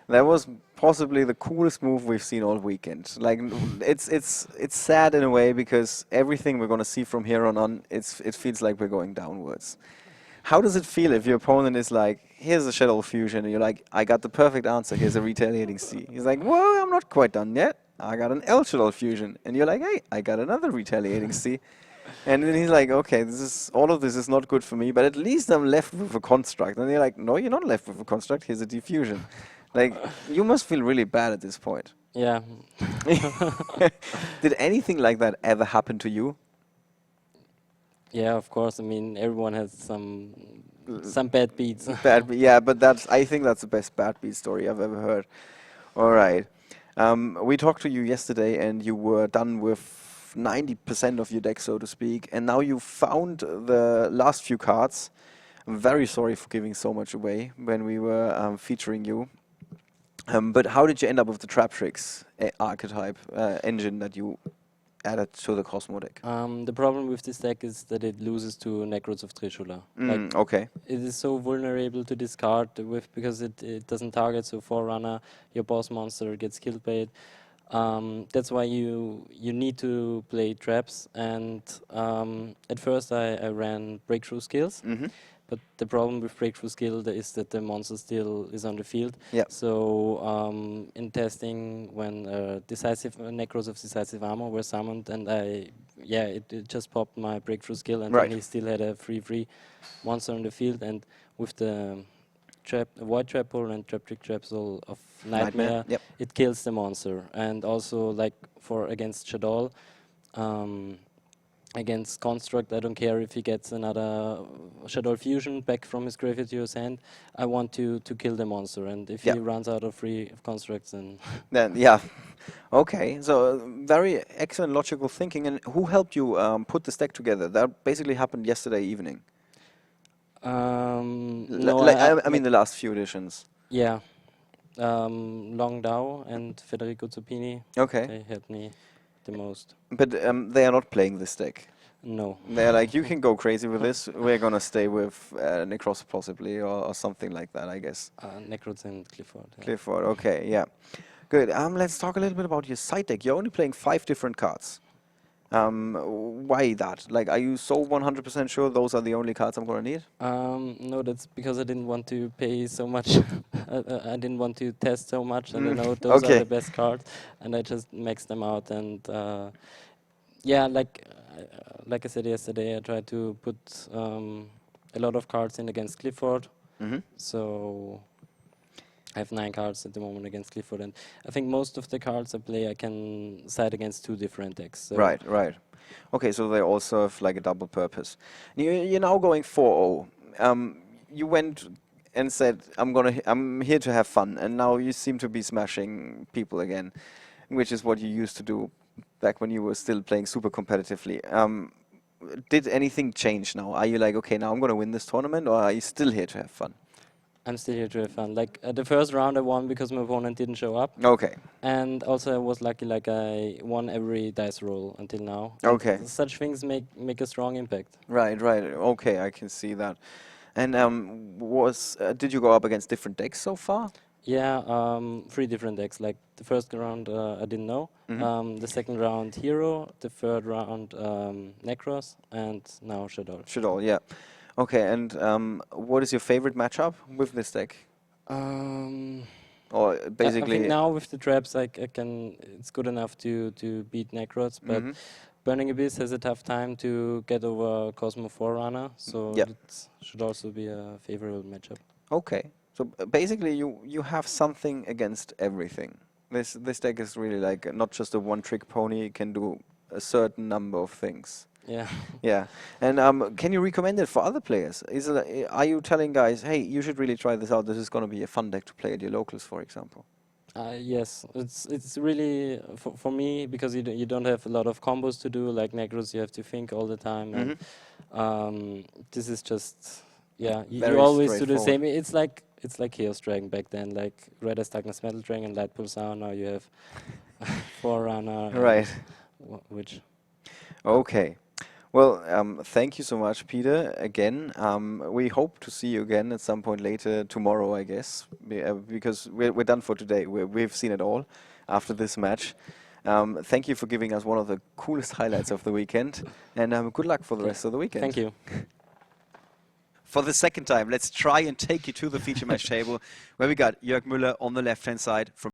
That was possibly the coolest move we've seen all weekend. Like, it's sad in a way because everything we're gonna see from here on, it feels like we're going downwards. How does it feel if your opponent is like, here's a Shadow Fusion, and you're like, I got the perfect answer, here's a Retaliating C. He's like, well, I'm not quite done yet. I got an L Shadow Fusion. And you're like, hey, I got another Retaliating C. And then he's like, okay, all of this is not good for me, but at least I'm left with a construct. And you're like, no, you're not left with a construct, here's a diffusion. Like, you must feel really bad at this point. Yeah. Did anything like that ever happen to you? Yeah, of course. I mean, everyone has some bad beats. Yeah, but I think that's the best bad beat story I've ever heard. All right. We talked to you yesterday, and you were done with 90% of your deck, so to speak, and now you found the last few cards. I'm very sorry for giving so much away when we were featuring you. But how did you end up with the Trap Tricks archetype engine that you added to the Cosmo deck? The problem with this deck is that it loses to Necros of Trishula. Like, Okay. it is so vulnerable to discard with because it doesn't target, so Forerunner, your boss monster gets killed by it. That's why you need to play traps. And at first I ran Breakthrough Skills. Mm-hmm. But the problem with Breakthrough Skill is that the monster still is on the field. Yeah. So in testing, when Necros of Decisive Armor were summoned, and it just popped my Breakthrough Skill, and Right. then he still had a free monster on the field. And with the Void Trap Hole and Trap Trick Trap Soul of Nightmare, Yep. it kills the monster. And also, like against Shadol, against Construct, I don't care if he gets another Shadow Fusion back from his graveyard to his hand. I want to kill the monster, and if Yeah. he runs out of free constructs, then Then yeah. Okay. So very excellent logical thinking. And who helped you put this deck together? That basically happened yesterday evening. no, I mean the last few editions. yeah, Long Dao and Federico Zuppini, Okay. they helped me the most. But they are not playing this deck. No. They're like, you can go crazy with this. We're gonna stay with Necros possibly or something like that, I guess. Necrods and Clifford. Yeah. Clifford. Okay. Yeah. Good. Let's talk a little bit about your side deck. You're only playing 5 different cards. Why that? Like, are you so 100% sure those are the only cards I'm gonna need? No, that's because I didn't want to pay so much. I didn't want to test so much, and I know those are Okay. the best cards, and I just maxed them out. And yeah, like I said yesterday, I tried to put a lot of cards in against Clifford. Mm-hmm. So I have 9 cards at the moment against Clifford, and I think most of the cards I play I can side against 2 different decks. So Right, right. Okay, so they all serve like a double purpose. You're now going 4-0. You went and said, I'm here to have fun, and now you seem to be smashing people again, which is what you used to do back when you were still playing super competitively. Did anything change now? Are you like, okay, now I'm gonna win this tournament, or are you still here to have fun? I'm still here to have fun. Like the first round I won because my opponent didn't show up. Okay. And also I was lucky, like I won every dice roll until now. And Okay. such things make a strong impact. Right, right. Okay, I can see that. And did you go up against different decks so far? Yeah, 3 different decks. Like the first round I didn't know. Mm-hmm. The second round Hero, the third round Necros, and now Shadow. Should all, yeah. Okay, and what is your favorite matchup with this deck? Um, Or I think basically, now with the traps, I can. It's good enough to beat Necrods, but mm-hmm. Burning Abyss has a tough time to get over Cosmo Forerunner, so Yeah. it should also be a favorable matchup. Okay. So basically, you have something against everything. This deck is really like not just a one-trick pony. It can do a certain number of things. Yeah. Yeah. And can you recommend it for other players? Are you telling guys, hey, you should really try this out. This is going to be a fun deck to play at your locals, for example? Yes, it's really for me because you don't have a lot of combos to do like Necros. You have to think all the time, and this is just you Very always do the straightforward. same. It's like Chaos Dragon back then, like Red as Darkness Metal Dragon, Light Pulsar. Now you have Forerunner, Right. which Okay. Well, thank you so much, Peter, again. We hope to see you again at some point later tomorrow, I guess, because we're done for today. We've seen it all after this match. Thank you for giving us one of the coolest highlights of the weekend, and good luck for the Okay. rest of the weekend. Thank you. For the second time, let's try and take you to the feature match table, where we got Jörg Müller on the left-hand side from